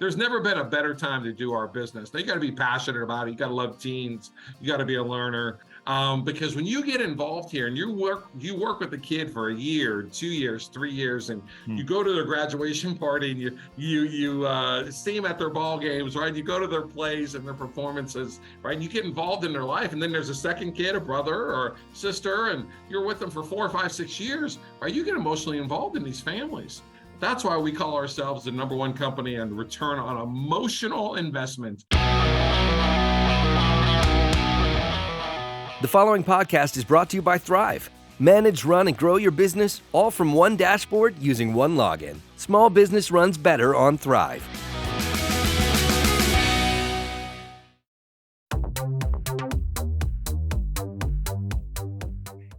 there's never been a better time to do our business. Now, you got to be passionate about it. You got to love teens. You got to be a learner. Because when you get involved here and you work with the kid for a year, 2 years, 3 years, and you go to their graduation party and you see them at their ball games, right? You go to their plays and their performances, right? And you get involved in their life. And then there's a second kid, a brother or sister, and you're with them for 4, 5, 6 years, right? You get emotionally involved in these families. That's why we call ourselves the #1 company on return on emotional investment. The following podcast is brought to you by Thryv. Manage, run, and grow your business all from one dashboard using one login. Small business runs better on Thryv.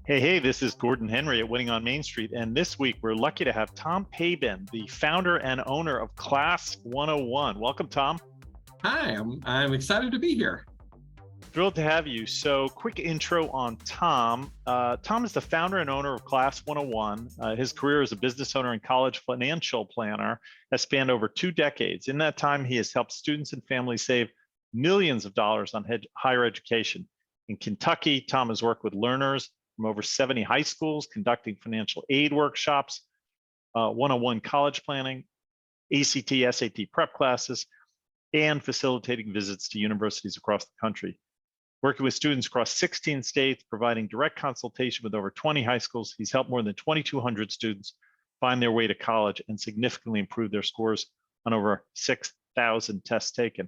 Hey, this is Gordon Henry at Winning on Main Street, and this week we're lucky to have Tom Pabin, the founder and owner of Class 101. Welcome, Tom. Hi, I'm excited to be here. Thrilled to have you. So, quick intro on Tom. Tom is the founder and owner of Class 101. His career as a business owner and college financial planner has spanned over 2 decades. In that time, he has helped students and families save millions of dollars on higher education. In Kentucky, Tom has worked with learners from over 70 high schools, conducting financial aid workshops, 101 college planning, ACT, SAT prep classes, and facilitating visits to universities across the country. Working with students across 16 states, providing direct consultation with over 20 high schools, he's helped more than 2,200 students find their way to college and significantly improve their scores on over 6,000 tests taken.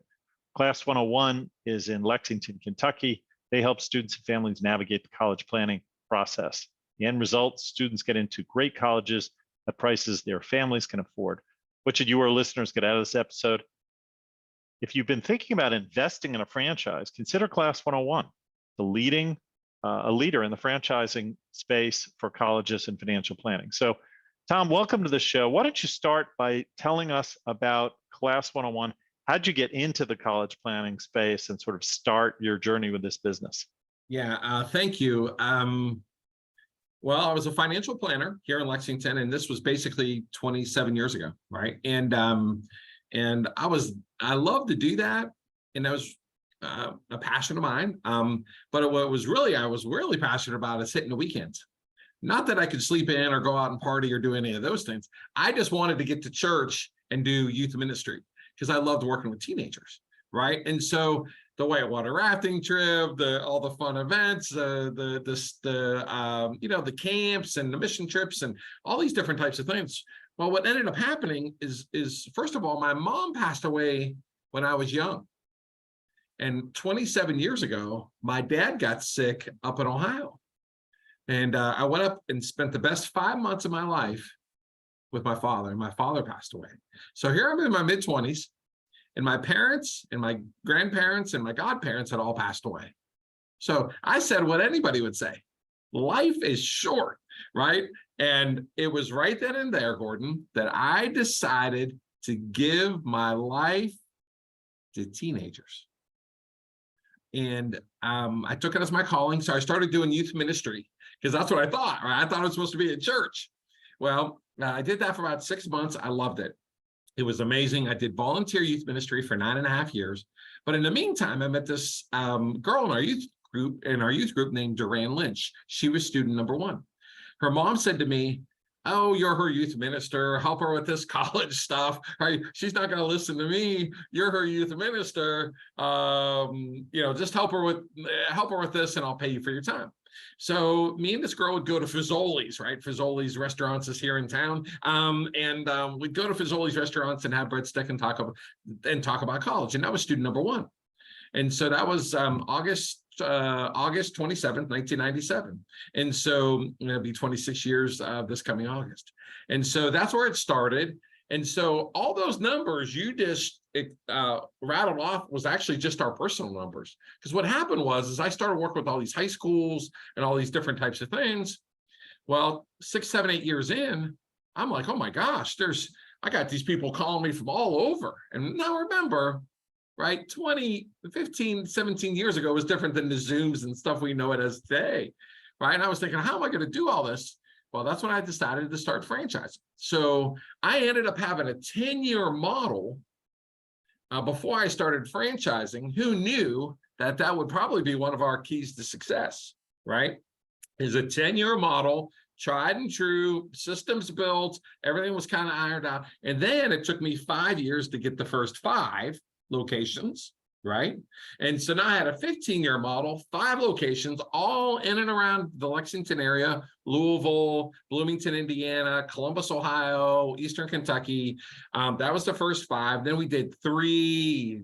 Class 101 is in Lexington, Kentucky. They help students and families navigate the college planning process. The end result, students get into great colleges at prices their families can afford. What should you, our listeners, get out of this episode? If you've been thinking about investing in a franchise, consider Class 101, a leader in the franchising space for colleges and financial planning. So, Tom, welcome to the show. Why don't you start by telling us about Class 101? How'd you get into the college planning space and sort of start your journey with this business? Yeah, thank you. Well, I was a financial planner here in Lexington, and this was basically 27 years ago, right? And I love to do that, and that was a passion of mine. But what I was really passionate about is hitting the weekends. Not that I could sleep in or go out and party or do any of those things. I just wanted to get to church and do youth ministry because I loved working with teenagers, right? And so the whitewater rafting trip, all the fun events, the camps and the mission trips and all these different types of things. Well, what ended up happening is first of all, my mom passed away when I was young. And 27 years ago, my dad got sick up in Ohio. And I went up and spent the best 5 months of my life with my father, and my father passed away. So here I'm in my mid-20s, and my parents and my grandparents and my godparents had all passed away. So I said what anybody would say, life is short, right? And it was right then and there, Gordon, that I decided to give my life to teenagers. And I took it as my calling. So I started doing youth ministry because that's what I thought, right? I thought it was supposed to be at church. Well, I did that for about 6 months. I loved it. It was amazing. I did volunteer youth ministry for 9.5 years. But in the meantime, I met this girl in our youth group named Duran Lynch. She was student #1. Her mom said to me, "Oh, you're her youth minister. Help her with this college stuff. Right? She's not going to listen to me. You're her youth minister. Just help her with this, and I'll pay you for your time." So me and this girl would go to Fazoli's, right? Fazoli's restaurants is here in town. We'd go to Fazoli's restaurants and have breadstick and talk about college. And that was student #1. And so that was August 27th, 1997. And so it'll be 26 years this coming August. And so that's where it started. And so all those numbers you just rattled off was actually just our personal numbers. Because what happened was I started working with all these high schools and all these different types of things. Well, 6, 7, 8 years in, I'm like, oh my gosh, I got these people calling me from all over. And now remember, right, 15, 17 years ago was different than the Zooms and stuff we know it as today, right? And I was thinking, how am I going to do all this? Well, that's when I decided to start franchising. So I ended up having a 10-year model before I started franchising, who knew that that would probably be one of our keys to success, right? Is a 10-year model, tried and true, systems built, everything was kind of ironed out. And then it took me 5 years to get the first 5 locations, right? And so now I had a 15-year model, 5 locations, all in and around the Lexington area, Louisville, Bloomington, Indiana, Columbus, Ohio, Eastern Kentucky. That was the first 5. Then we did 3,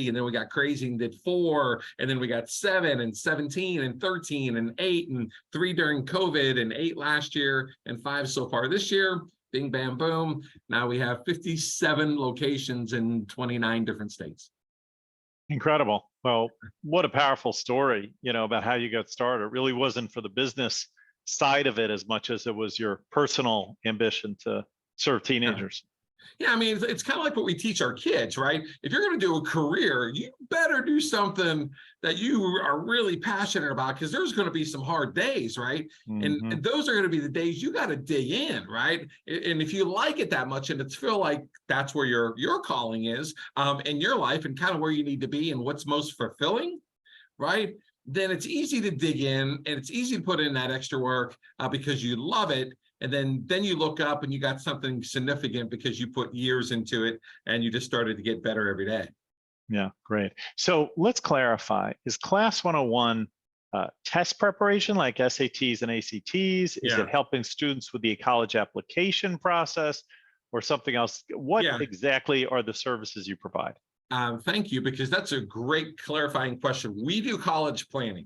and then we got crazy and did 4, and then we got 7 and 17 and 13 and 8 and 3 during COVID and 8 last year and 5 so far this year. Bing, bam, boom. Now we have 57 locations in 29 different states. Incredible. Well, what a powerful story, about how you got started. It really wasn't for the business side of it as much as it was your personal ambition to serve teenagers. Yeah, I mean, it's kind of like what we teach our kids, right? If you're going to do a career, you better do something that you are really passionate about, because there's going to be some hard days, right? And those are going to be the days you got to dig in, right? And if you like it that much and it's feel like that's where your calling is in your life and kind of where you need to be and what's most fulfilling, right? Then it's easy to dig in and it's easy to put in that extra work because you love it. And then you look up and you got something significant because you put years into it and you just started to get better every day. Yeah, great. So let's clarify. Is Class 101 test preparation like SATs and ACTs? Is it helping students with the college application process or something else? What exactly are the services you provide? Thank you, because that's a great clarifying question. We do college planning.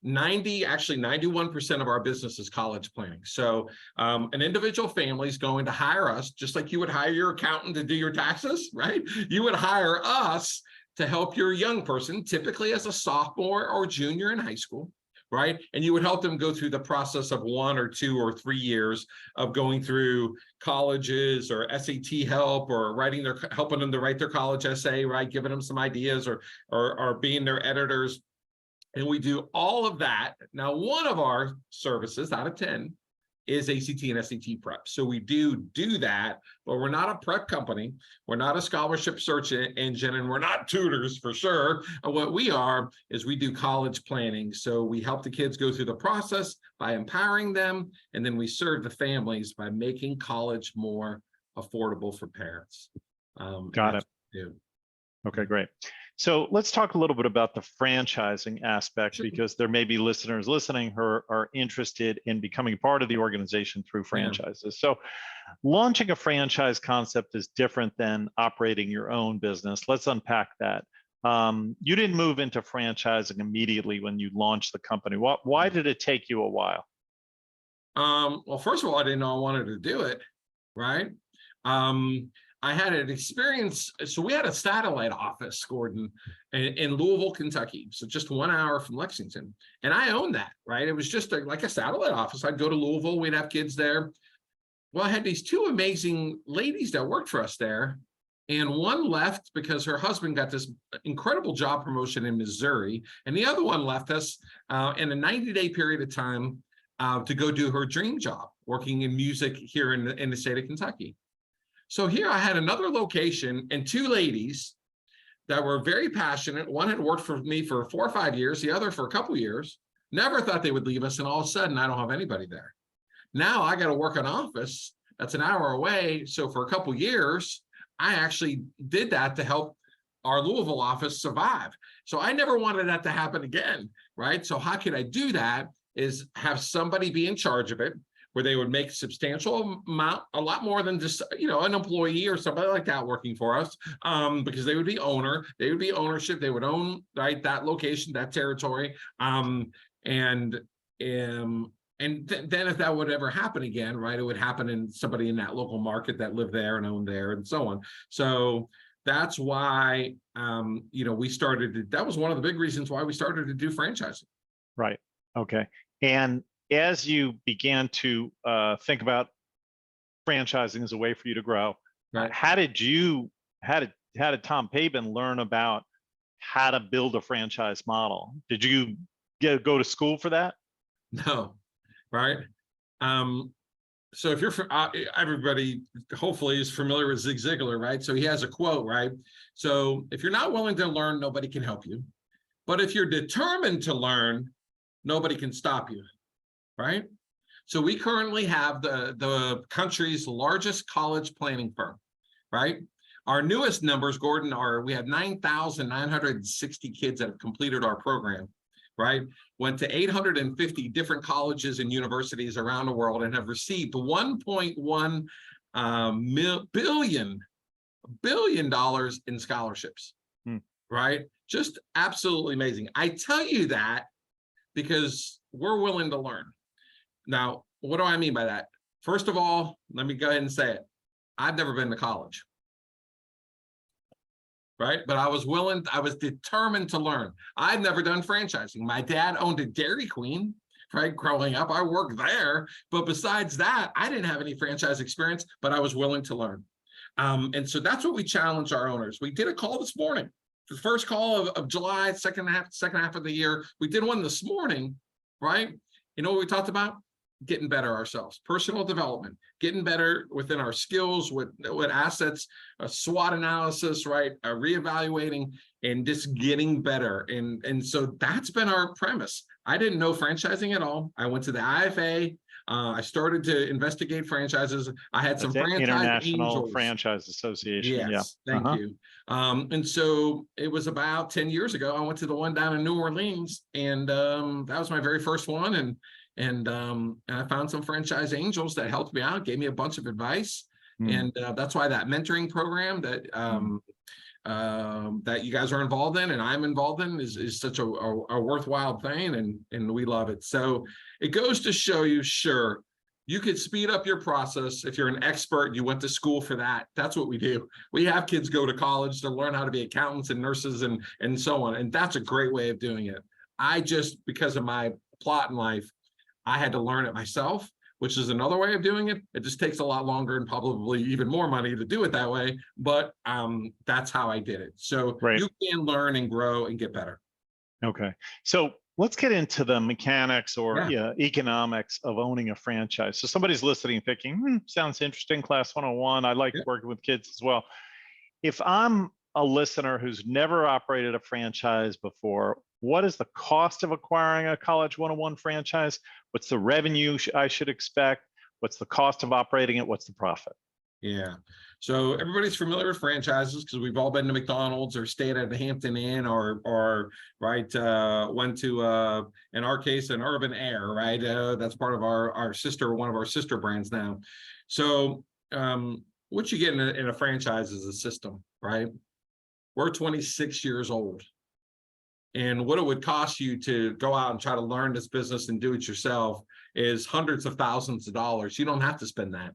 91% of our business is college planning. So an individual family is going to hire us, just like you would hire your accountant to do your taxes, right? You would hire us to help your young person, typically as a sophomore or junior in high school, right? And you would help them go through the process of 1 or 2 or 3 years of going through colleges or SAT help or helping them to write their college essay, right? Giving them some ideas or being their editors. And we do all of that. Now, one of our services out of 10 is ACT and SAT prep. So we do that, but we're not a prep company. We're not a scholarship search engine, and we're not tutors for sure. What we are is we do college planning. So we help the kids go through the process by empowering them, and then we serve the families by making college more affordable for parents. Got it. Okay, great. So let's talk a little bit about the franchising aspect, because there may be listeners listening who are interested in becoming part of the organization through franchises. So launching a franchise concept is different than operating your own business. Let's unpack that. You didn't move into franchising immediately when you launched the company. Why did it take you a while? Well, first of all, I didn't know I wanted to do it, right? I had an experience. So we had a satellite office, Gordon, in Louisville, Kentucky. So just 1 hour from Lexington. And I owned that, right? It was just like a satellite office. I'd go to Louisville. We'd have kids there. Well, I had these 2 amazing ladies that worked for us there. And one left because her husband got this incredible job promotion in Missouri. And the other one left us in a 90-day period of time to go do her dream job, working in music here in the state of Kentucky. So here I had another location and 2 ladies that were very passionate. One had worked for me for 4 or 5 years, the other for a couple of years. Never thought they would leave us, and all of a sudden I don't have anybody there. Now I got to work an office that's an hour away. So for a couple of years, I actually did that to help our Louisville office survive. So I never wanted that to happen again, right? So how could I do that is have somebody be in charge of it, where they would make substantial amount, a lot more than just, an employee or somebody like that working for us, because they would be ownership, they would own, right, that location, that territory. And then if that would ever happen again, right, it would happen in somebody in that local market that lived there and owned there and so on. So that's why, we started, that was one of the big reasons why we started to do franchising. Right. Okay. And as you began to think about franchising as a way for you to grow, right, how did Tom Pabin learn about how to build a franchise model? Did you go to school for that? No, right. So if you're everybody hopefully is familiar with Zig Ziglar, right? So he has a quote, right? So if you're not willing to learn, nobody can help you. But if you're determined to learn, nobody can stop you, right? So we currently have the country's largest college planning firm, right? Our newest numbers, Gordon, we have 9,960 kids that have completed our program, right? Went to 850 different colleges and universities around the world and have received $1.1 billion in scholarships, right? Just absolutely amazing. I tell you that because we're willing to learn. Now, what do I mean by that? First of all, let me go ahead and say it. I've never been to college, right? But I was determined to learn. I've never done franchising. My dad owned a Dairy Queen, right? Growing up, I worked there. But besides that, I didn't have any franchise experience, but I was willing to learn. And so that's what we challenge our owners. We did a call this morning, the first call of July, second half of the year. We did one this morning, right? You know what we talked about? Getting better ourselves, personal development, getting better within our skills, with assets, a SWOT analysis, right? Reevaluating and just getting better. And so that's been our premise. I didn't know franchising at all. I went to the IFA. I started to investigate franchises. I had some franchise International angels. Franchise Association. Yes, thank you. And so it was about 10 years ago. I went to the one down in New Orleans, and that was my very first one. And I found some franchise angels that helped me out, gave me a bunch of advice. And that's why that mentoring program that that you guys are involved in and I'm involved in is such a worthwhile thing, and we love it. So it goes to show you, sure, you could speed up your process if you're an expert, you went to school for that. That's what we do. We have kids go to college to learn how to be accountants and nurses and so on, and that's a great way of doing it. I just, because of my plot in life, I had to learn it myself, which is another way of doing it. It just takes a lot longer and probably even more money to do it that way. But that's how I did it. So you can learn and grow and get better. Okay. So let's get into the mechanics or economics of owning a franchise. So somebody's listening thinking, sounds interesting, class 101. I like working with kids as well. If I'm a listener who's never operated a franchise before, what is the cost of acquiring a College 101 franchise? What's the revenue I should expect? What's the cost of operating it? What's the profit? Yeah. So everybody's familiar with franchises because we've all been to McDonald's or stayed at the Hampton Inn or went to, in our case, an Urban Air, right? That's part of our sister, one of our sister brands now. So what you get in a franchise is a system, right? We're 26 years old. And what it would cost you to go out and try to learn this business and do it yourself is hundreds of thousands of dollars. You don't have to spend that,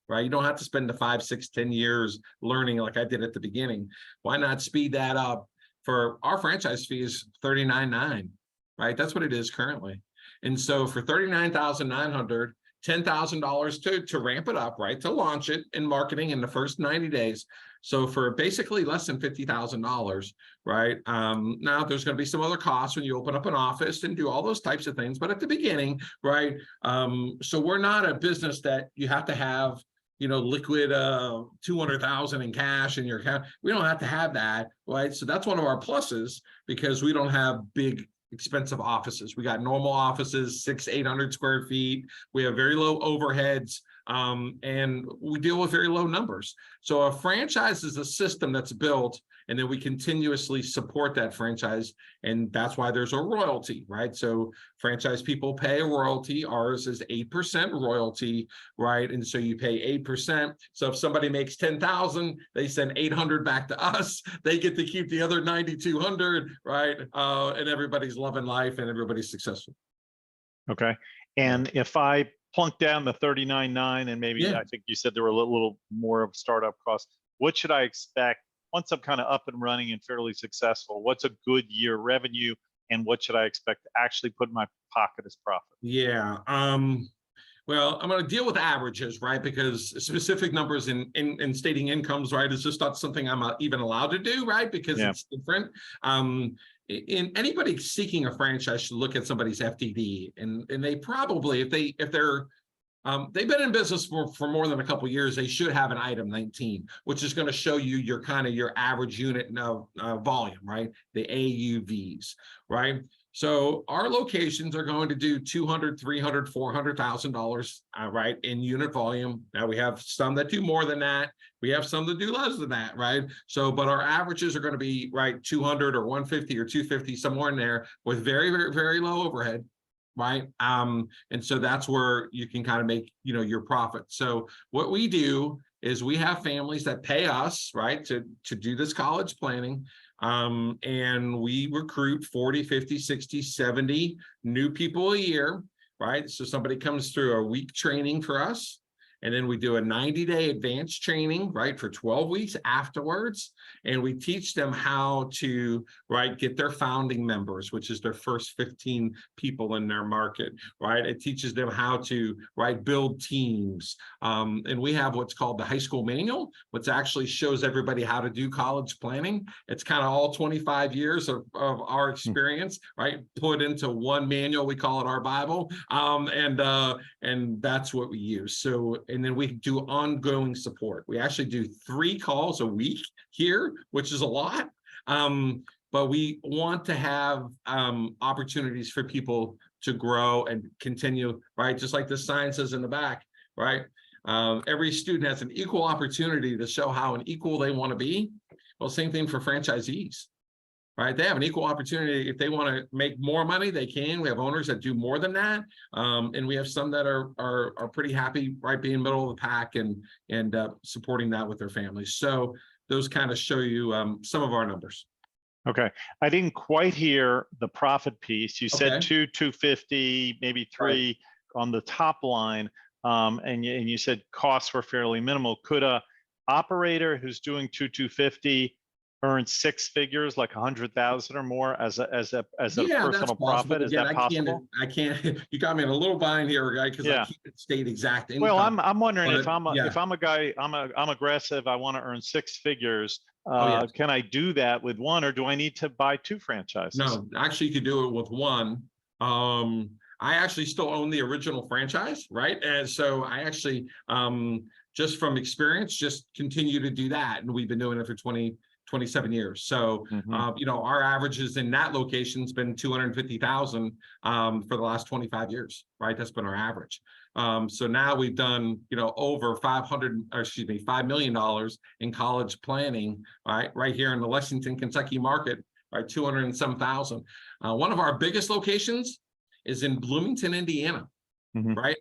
right? You don't have to spend the 5, 6, 10 years learning like I did at the beginning. Why not speed that up? For our franchise fee is $39,900, right? That's what it is currently. And so for $39,900, $10,000 to ramp it up, right? To launch it in marketing in the first 90 days. So for basically less than $50,000, right? Now there's going to be some other costs when you open up an office and do all those types of things, but at the beginning, right? So we're not a business that you have to have, liquid $200,000 in cash in your account. We don't have to have that, right? So that's one of our pluses because we don't have big expensive offices. We got normal offices, 600-800 square feet. We have very low overheads, and we deal with very low numbers. So a franchise is a system that's built, and then we continuously support that franchise, and that's why there's a royalty, right? So franchise people pay a royalty. Ours is 8% royalty, right? And so you pay 8%. So if somebody makes 10,000, they send 800 back to us. They get to keep the other 9,200, right? And everybody's loving life and everybody's successful. Okay. And if I plunk down the $39,900 and maybe I think you said there were a little more of startup costs, what should I expect once I'm kind of up and running and fairly successful? What's a good year revenue, and what should I expect to actually put in my pocket as profit? Yeah. Well, I'm going to deal with averages, right? Because specific numbers in stating incomes, right, is just not something I'm even allowed to do, right? Because it's different. In anybody seeking a franchise should look at somebody's FTD, and they probably, if they're They've been in business for more than a couple of years. They should have an item 19, which is going to show you your kind of your average unit volume, right? The AUVs, right? So our locations are going to do $200, $300, $400,000, right, in unit volume. Now we have some that do more than that. We have some that do less than that, right? So, but our averages are going to be right 200 or 150 or 250, somewhere in there, with very, very, very low overhead. Right. And so that's where you can kind of make, your profit. So what we do is we have families that pay us, right, to do this college planning. And we recruit 40, 50, 60, 70 new people a year, right? So somebody comes through a week training for us. And then we do a 90-day advanced training, right, for 12 weeks afterwards. And we teach them how to, right, get their founding members, which is their first 15 people in their market, right? It teaches them how to, right, build teams. And we have what's called the high school manual, which actually shows everybody how to do college planning. It's kind of all 25 years of our experience, right, put into one manual. We call it our Bible. And that's what we use. So, and then we do ongoing support. We actually do 3 calls a week here, which is a lot. But we want to have opportunities for people to grow and continue, right? Just like the sign says in the back, right? Every student has an equal opportunity to show how equal they want to be. Well, same thing for franchisees. Right, they have an equal opportunity. If they want to make more money, they can. We have owners that do more than that, and we have some that are pretty happy, right, being middle of the pack and supporting that with their families. So those kind of show you some of our numbers. Okay, I didn't quite hear the profit piece. You said Okay. 250, maybe 3 on the top line, and you said costs were fairly minimal. Could a operator who's doing 250 earn 6 figures, like 100,000 or more as a personal profit? Is that possible? I can't. You got me in a little bind here, guy, because I can't state exact income. Well, I'm wondering but, if I'm a guy, I'm aggressive. I want to earn 6 figures. Can I do that with one, or do I need to buy 2 franchises? No, actually, you could do it with one. I actually still own the original franchise, right? And so I actually, just from experience, just continue to do that, and we've been doing it for 27 years. So, our averages in that location's been 250,000 for the last 25 years, right? That's been our average. So now we've done, over $5 million in college planning, right here in the Lexington, Kentucky market, right? 200 and some thousand. One of our biggest locations is in Bloomington, Indiana, right?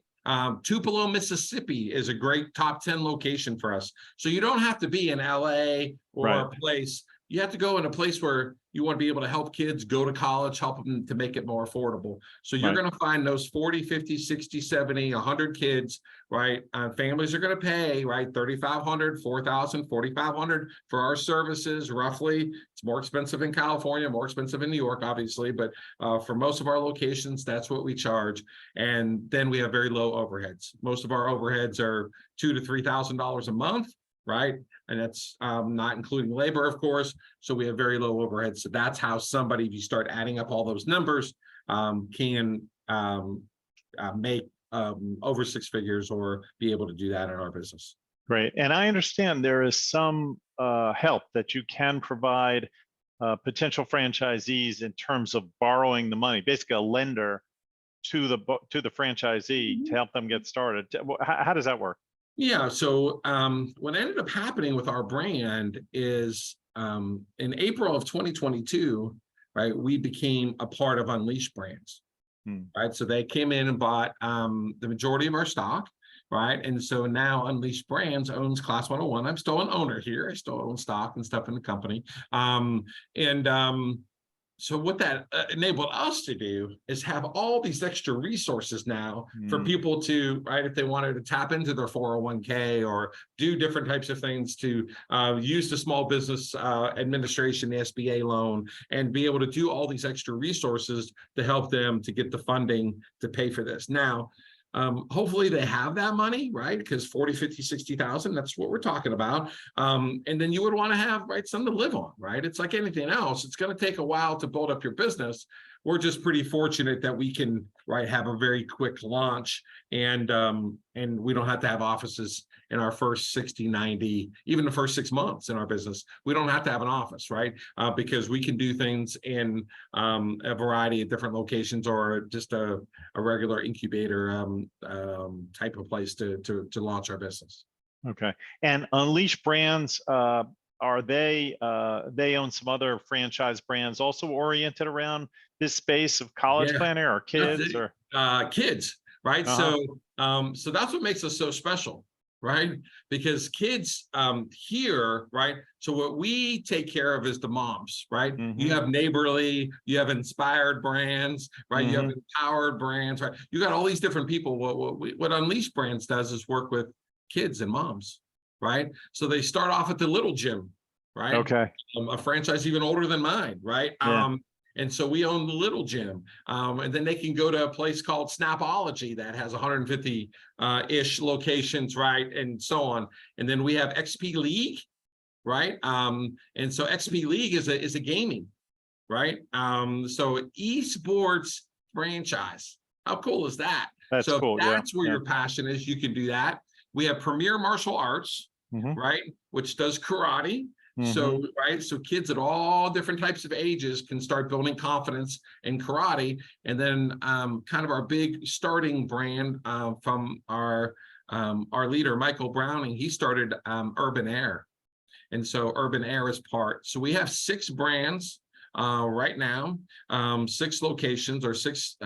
Tupelo, Mississippi is a great top 10 location for us. So you don't have to be in LA or a place. You have to go in a place where you want to be able to help kids go to college, help them to make it more affordable. So you're going to find those 40, 50, 60, 70, 100 kids, right? Families are going to pay, right, $3,500, $4,000, $4,500 for our services, roughly. It's more expensive in California, more expensive in New York, obviously, but for most of our locations, that's what we charge. And then we have very low overheads. Most of our overheads are $2,000 to $3,000 a month. Right. And that's not including labor, of course. So we have very low overhead. So that's how somebody, if you start adding up all those numbers, can make over 6 figures or be able to do that in our business. Great. And I understand there is some help that you can provide potential franchisees in terms of borrowing the money, basically a lender to the franchisee to help them get started. How does that work? Yeah, so what ended up happening with our brand is in April of 2022, right, we became a part of Unleashed Brands, right? So they came in and bought the majority of our stock, right? And so now Unleashed Brands owns Class 101. I'm still an owner here. I still own stock and stuff in the company. So what that enabled us to do is have all these extra resources now for people to, right, if they wanted to tap into their 401k or do different types of things to use the Small Business Administration, the SBA loan, and be able to do all these extra resources to help them to get the funding to pay for this. Now, hopefully they have that money, right? Because 40, 50, 60,000, that's what we're talking about. And then you would want to have, right, something to live on, right? It's like anything else. It's going to take a while to build up your business, we're just pretty fortunate that we can, right, have a very quick launch, and we don't have to have offices in our first 60, 90, even the first 6 months in our business. We don't have to have an office, right? Because we can do things in a variety of different locations, or just a regular incubator type of place to launch our business. Okay. And Unleash Brands, are they own some other franchise brands also oriented around this space of college Yeah. planning, or kids, or Kids, right? Uh-huh. So that's what makes us so special, right? Because kids here, right? So what we take care of is the moms, right? You Mhm. have Neighborly, you have Inspired Brands, right? You have Mhm. Empowered Brands, right? You got all these different people. What Unleash Brands does is work with kids and moms, right? So they start off at the little gym, right? Okay. A franchise even older than mine, right? Yeah. And so we own the little gym, and then they can go to a place called Snapology that has 150 ish locations, right, and so on. And then we have XP League, right? And so XP League is a gaming, right? So esports franchise. How cool is that? That's So if cool. Yeah. that's where Yeah. your passion is, you can do that. We have Premier Martial Arts, Mhm. right, which does karate. So, Mhm. right, so kids at all different types of ages can start building confidence in karate. And then kind of our big starting brand from our leader, Michael Browning, he started Urban Air. And so Urban Air is part. So we have 6 brands right now, 6 locations, or 6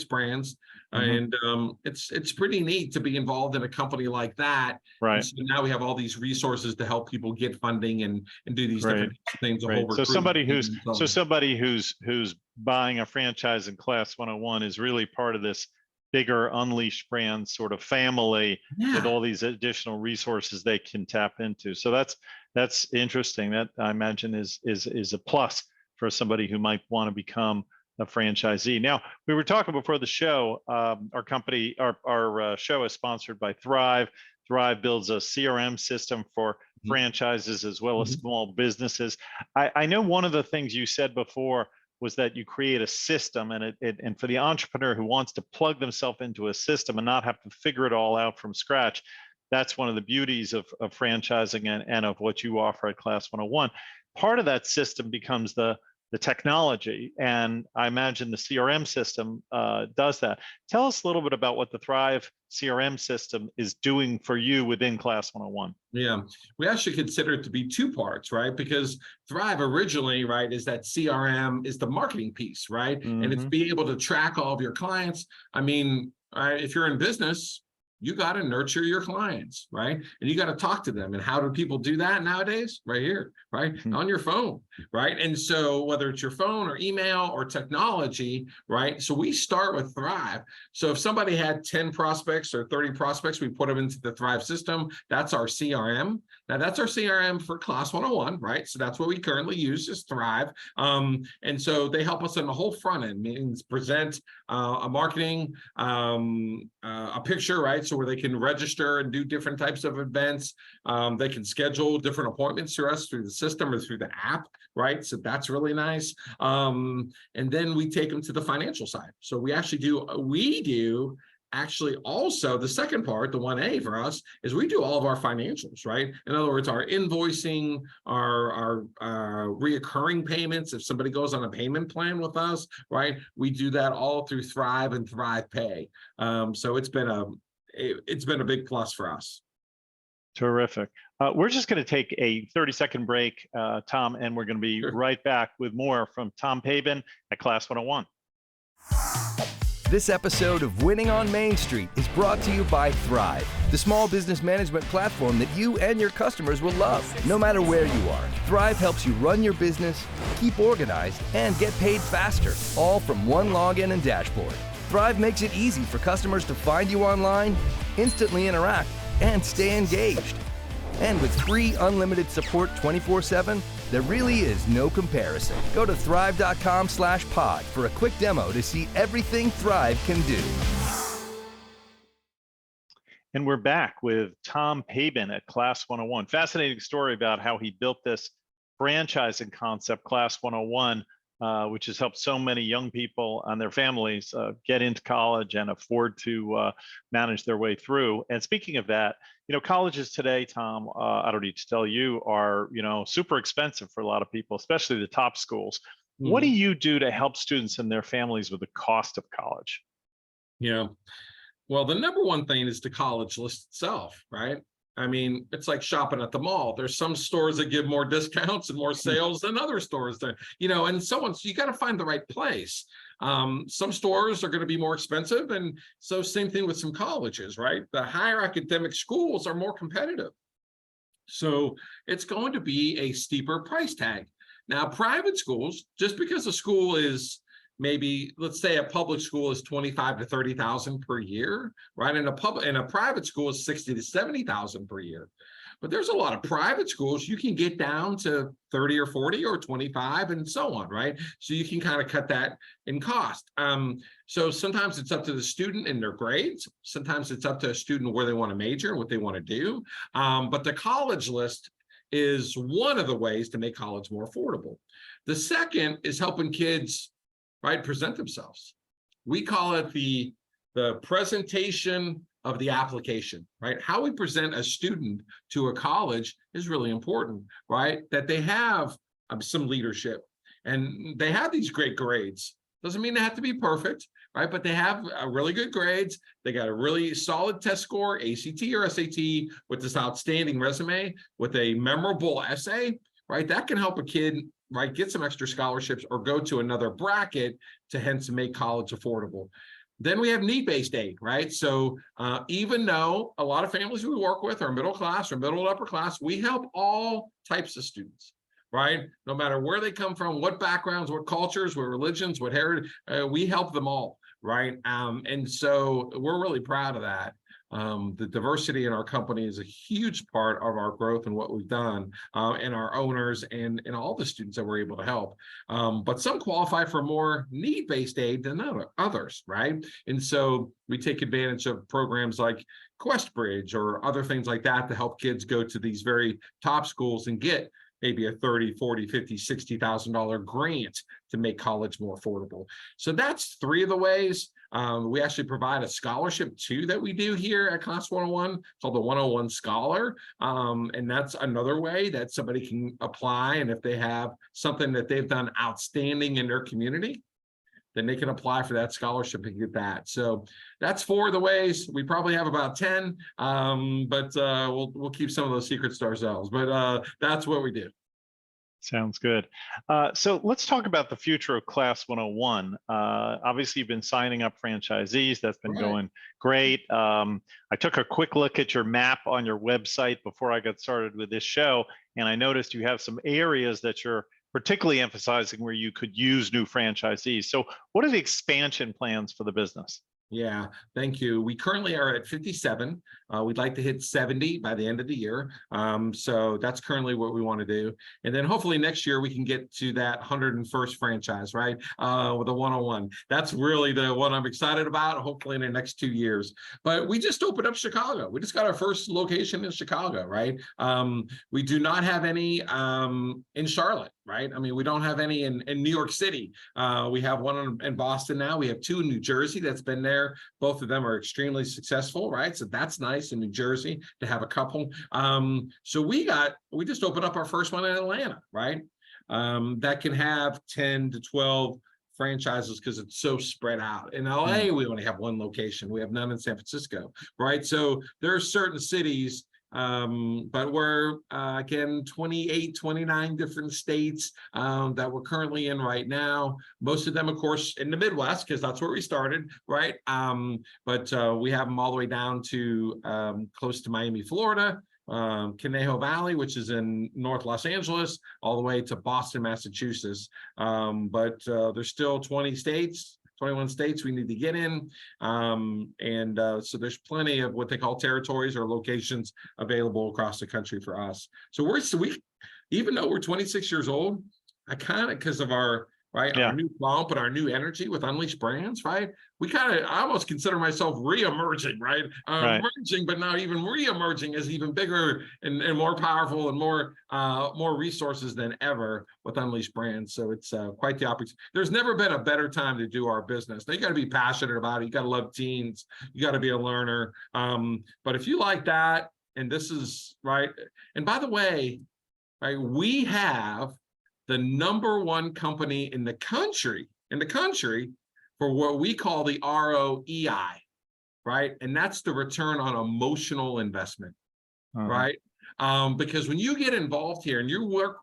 brands. Mhm. And it's pretty neat to be involved in a company like that. And Right. so now we have all these resources to help people get funding and do these Great. different things, a whole Great. So recruitment somebody team who's and so so on. somebody who's buying a franchise in Class 101 is really part of this bigger Unleashed Brands sort of family, with Yeah. all these additional resources they can tap into. So that's interesting. That, I imagine, is a plus for somebody who might want to become a franchisee. Now, we were talking before the show. Our company, our show is sponsored by Thryv. Thryv builds a CRM system for Mhm. franchises as well as Mhm. small businesses. I know one of the things you said before was that you create a system, and and for the entrepreneur who wants to plug themselves into a system and not have to figure it all out from scratch, that's one of the beauties of franchising and of what you offer at Class 101. Part of that system becomes the technology, and I imagine the CRM system does that. Tell us a little bit about what the Thryv CRM system is doing for you within Class 101. Yeah, we actually consider it to be 2 parts, right? Because Thryv originally, right, is that CRM is the marketing piece, right? And it's Mm-hmm. being able to track all of your clients. I mean, if you're in business, you got to nurture your clients, right? And you got to talk to them. And how do people do that nowadays? Right here, right? On your phone, right? And so whether it's your phone or email or technology, right? So we start with Thryv. So if somebody had 10 prospects or 30 prospects, we put them into the Thryv system. That's our CRM. Now that's our CRM for Class 101, right? So that's what we currently use, is Thryv. And so they help us on the whole front end, means present a marketing, a picture, right? So where they can register and do different types of events. They can schedule different appointments through us, through the system or through the app, right? So that's really nice. And then we take them to the financial side. So we do actually also the second part, the 1A for us, is we do all of our financials, right? In other words, our invoicing, our reoccurring payments. If somebody goes on a payment plan with us, right, we do that all through Thryv and Thryv Pay. So it's been a big plus for us. Terrific. We're just going to take a 30-second break, Tom, and we're going to be Sure. right back with more from Tom Pabin at Class 101. This episode of Winning on Main Street is brought to you by Thryv, the small business management platform that you and your customers will love. No matter where you are, Thryv helps you run your business, keep organized, and get paid faster, all from one login and dashboard. Thryv makes it easy for customers to find you online, instantly interact, and stay engaged. And with free unlimited support 24/7, there really is no comparison. Go to thryv.com/pod for a quick demo to see everything Thryv can do. And we're back with Tom Pabin at Class 101. Fascinating story about how he built this franchising concept, Class 101, which has helped so many young people and their families get into college and afford to manage their way through. And speaking of that, colleges today, Tom, I don't need to tell you, are super expensive for a lot of people, especially the top schools. What do you do to help students and their families with the cost of college? Yeah. Well, the number one thing is the college list itself, right? I mean, it's like shopping at the mall. There's some stores that give more discounts and more sales than other stores that, and so on. So you got to find the right place. Some stores are going to be more expensive. And so same thing with some colleges, right? The higher academic schools are more competitive. So it's going to be a steeper price tag. Now, private schools, just because a school is maybe, let's say a public school is 25 to 30,000 per year, right? And a private school is 60 to 70,000 per year. But there's a lot of private schools you can get down to 30 or 40 or 25 and so on, right? So you can kind of cut that in cost. So sometimes it's up to the student and their grades. Sometimes it's up to a student where they want to major and what they want to do. But the college list is one of the ways to make college more affordable. The second is helping kids, right, present themselves. We call it the presentation of the application, right? How we present a student to a college is really important, right? That they have some leadership and they have these great grades. Doesn't mean they have to be perfect, right? But they have really good grades. They got a really solid test score, ACT or SAT, with this outstanding resume, with a memorable essay, right? That can help a kid, right, get some extra scholarships or go to another bracket to hence make college affordable. Then we have need-based aid, right? So even though a lot of families we work with are middle class or middle to upper class, we help all types of students, right? No matter where they come from, what backgrounds, what cultures, what religions, what heritage, we help them all, right? And so we're really proud of that. The diversity in our company is a huge part of our growth and what we've done, and our owners and all the students that we're able to help. But some qualify for more need-based aid than others, right? And so we take advantage of programs like QuestBridge or other things like that to help kids go to these very top schools and get maybe a $30, $40, $50, $60,000 grant to make college more affordable. So that's three of the ways. We actually provide a scholarship too that we do here at Class 101 called the 101 Scholar. And that's another way that somebody can apply. And if they have something that they've done outstanding in their community, then they can apply for that scholarship and get that. So that's four of the ways. We probably have about 10, but we'll keep some of those secrets to ourselves. But that's what we do. Sounds good. So let's talk about the future of Class 101. Obviously, you've been signing up franchisees. That's been going great. I took a quick look at your map on your website before I got started with this show, and I noticed you have some areas that you're particularly emphasizing where you could use new franchisees. So what are the expansion plans for the business? Yeah, thank you. We currently are at 57. We'd like to hit 70 by the end of the year. So that's currently what we want to do. And then hopefully next year we can get to that 101st franchise, right? With a 101. That's really the one I'm excited about, hopefully in the next 2 years. But we just opened up Chicago. We just got our first location in Chicago, right? We do not have any in Charlotte, right? I mean, we don't have any in New York City. We have one in Boston now. We have two in New Jersey that's been there. Both of them are extremely successful, right? So that's nice in New Jersey to have a couple. So we just opened up our first one in Atlanta, right? That can have 10 to 12 franchises because it's so spread out. In LA, we only have one location. We have none in San Francisco, right? So there are certain cities, but we're again 28, 29 different states that we're currently in right now. Most of them, of course, in the Midwest, because that's where we started, right? But we have them all the way down to close to Miami, Florida, Conejo Valley, which is in North Los Angeles, all the way to Boston, Massachusetts. But there's still 21 states we need to get in. So there's plenty of what they call territories or locations available across the country for us. So we even though we're 26 years old, I kind of, because of our right? Yeah. Our new bump and our new energy with Unleashed Brands, right? I almost consider myself re-emerging, right? Right. Emerging, but now even re-emerging is even bigger and more powerful and more resources than ever with Unleashed Brands. So it's quite the opportunity. There's never been a better time to do our business. Now you got to be passionate about it. You got to love teens. You got to be a learner. But if you like that, and this is right, and by the way, right, we have the #1 company in the country for what we call the ROEI, right? And that's the return on emotional investment, right? Because when you get involved here and you work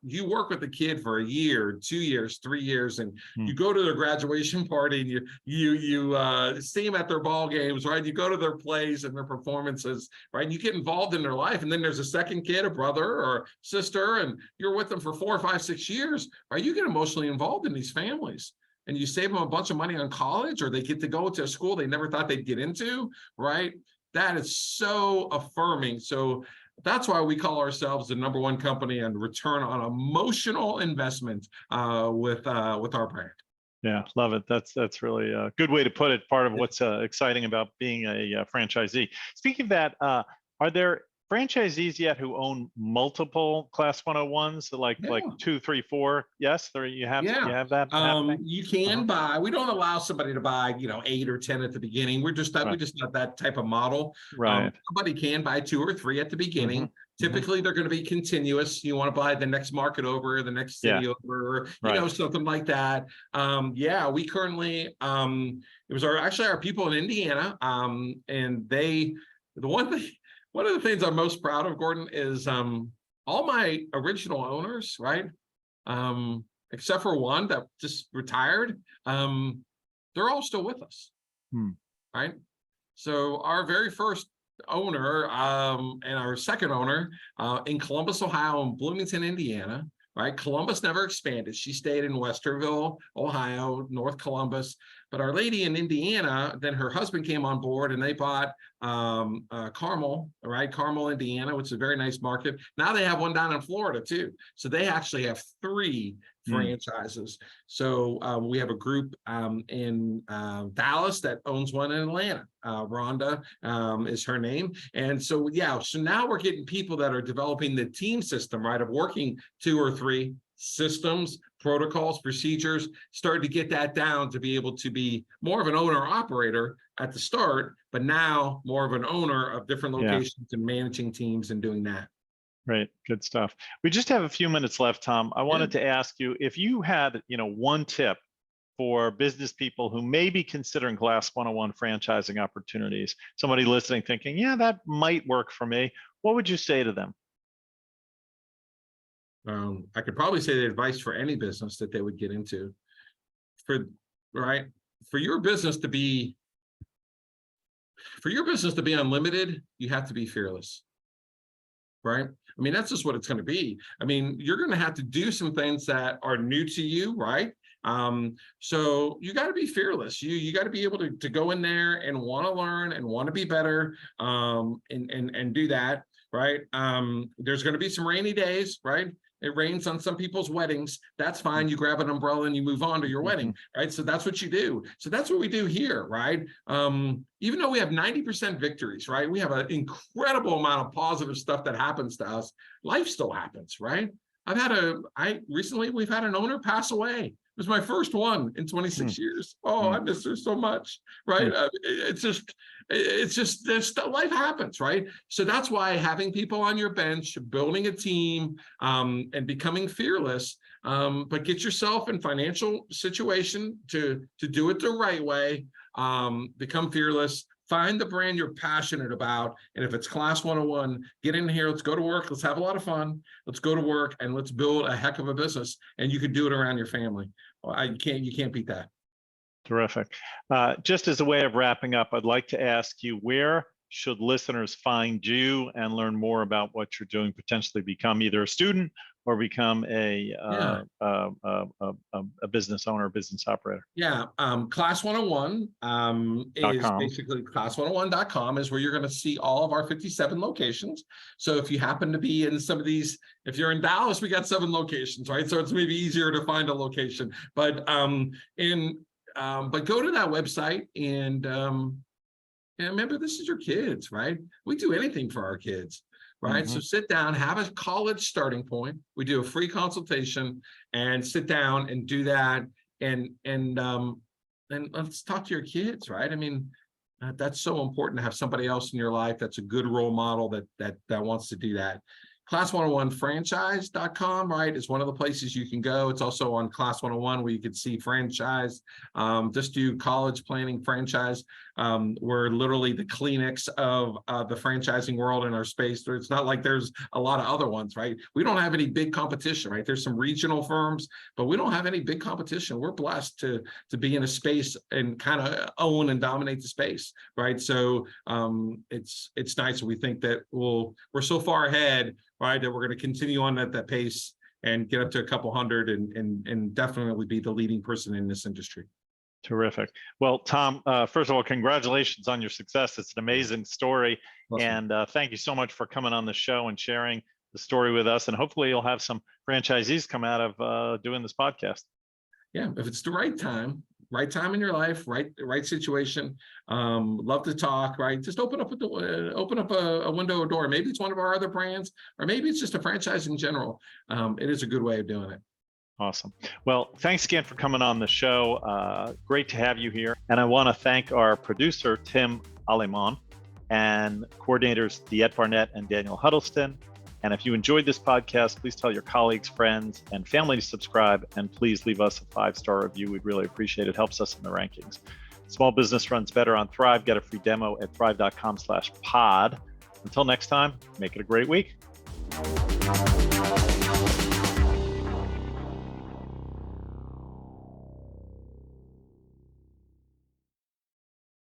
with a kid for a year, 2 years, 3 years, and you go to their graduation party and you see them at their ball games, right? You go to their plays and their performances, right? And you get involved in their life, and then there's a second kid, a brother or sister, and you're with them for 4, 5, 6 years, right? You get emotionally involved in these families. And you save them a bunch of money on college, or they get to go to a school they never thought they'd get into, right? That is so affirming. So that's why we call ourselves the #1 company on return on emotional investment with our brand. Yeah, love it. That's really a good way to put it. Part of what's exciting about being a franchisee. Speaking of that, are there franchisees yet who own multiple Class 101s, like 2, 3, 4? Yes, there you have that happening? You can buy. We don't allow somebody to buy 8 or 10 at the beginning. We're just not that type of model. Right. Somebody can buy 2 or 3 at the beginning. Typically they're going to be continuous. You want to buy the next market over, the next city over, or something like that. We currently it was our people in Indiana, and one of the things I'm most proud of, Gordon, is all my original owners, right? Except for one that just retired, they're all still with us, right? So our very first owner and our second owner in Columbus, Ohio, and Bloomington, Indiana, right? Columbus never expanded. She stayed in Westerville, Ohio, North Columbus. But Our Lady in Indiana, then her husband came on board and they bought Carmel, right? Carmel, Indiana, which is a very nice market. Now they have one down in Florida too. So they actually have 3 franchises. So we have a group in Dallas that owns one in Atlanta. Rhonda is her name. And so, so now we're getting people that are developing the team system, right? Of working 2 or 3 systems, protocols, procedures, started to get that down to be able to be more of an owner operator at the start, but now more of an owner of different locations and managing teams and doing that. Great, good stuff. We just have a few minutes left, Tom. I wanted to ask you if you had, one tip for business people who may be considering Class 101 franchising opportunities, somebody listening thinking, that might work for me. What would you say to them? I could probably say the advice for any business that they would get into. For your business to be unlimited, you have to be fearless, right? I mean, that's just what it's going to be. I mean, you're going to have to do some things that are new to you, right? So you got to be fearless. You got to be able to go in there and want to learn and want to be better, and do that, right? There's going to be some rainy days, right? It rains on some people's weddings. That's fine. You grab an umbrella and you move on to your wedding, right? So that's what you do. So that's what we do here, right? Even though we have 90% victories, right? We have an incredible amount of positive stuff that happens to us. Life still happens, right? Recently we've had an owner pass away. It was my first one in 26 years. Oh, I miss her so much, right? It's just life happens, right? So that's why having people on your bench, building a team, and becoming fearless, but get yourself in financial situation to do it the right way, become fearless, find the brand you're passionate about. And if it's Class 101, get in here, let's go to work, let's have a lot of fun, let's go to work and let's build a heck of a business. And you can do it around your family. You can't beat that. Terrific. Just as a way of wrapping up, I'd like to ask you, where should listeners find you and learn more about what you're doing, potentially become either a student or become a business owner, business operator? Yeah, Class 101 is .com. basically class101.com is where you're going to see all of our 57 locations. So if you happen to be in some of these, if you're in Dallas, we got 7 locations, right? So it's maybe easier to find a location. But go to that website and remember, this is your kids, right? We do anything for our kids. Right. So sit down, have a college starting point. We do a free consultation and sit down and do that. And let's talk to your kids. Right. I mean, that's so important to have somebody else in your life that's a good role model that wants to do that. Class101franchise.com, right, is one of the places you can go. It's also on Class 101 where you can see franchise. Just do college planning franchise. We're literally the Kleenex of the franchising world in our space. It's not like there's a lot of other ones, right? We don't have any big competition, right? There's some regional firms, but we don't have any big competition. We're blessed to be in a space and kind of own and dominate the space, right? So it's nice. We think that we're so far ahead, right, that we're going to continue on at that pace and get up to a couple hundred and definitely be the leading person in this industry. Terrific. Well, Tom, first of all, congratulations on your success. It's an amazing story. Awesome. And thank you so much for coming on the show and sharing the story with us. And hopefully you'll have some franchisees come out of doing this podcast. Yeah, if it's the right time in your life, right situation. Love to talk, right? Just open up a window or door. Maybe it's one of our other brands, or maybe it's just a franchise in general. It is a good way of doing it. Awesome. Well, thanks again for coming on the show. Great to have you here. And I want to thank our producer, Tim Alleman, and coordinators, DeEtte Barnett and Daniel Huddleston. And if you enjoyed this podcast, please tell your colleagues, friends, and family to subscribe. And please leave us a 5-star review. We'd really appreciate it. It helps us in the rankings. Small business runs better on Thryv. Get a free demo at thryv.com/pod. Until next time, make it a great week.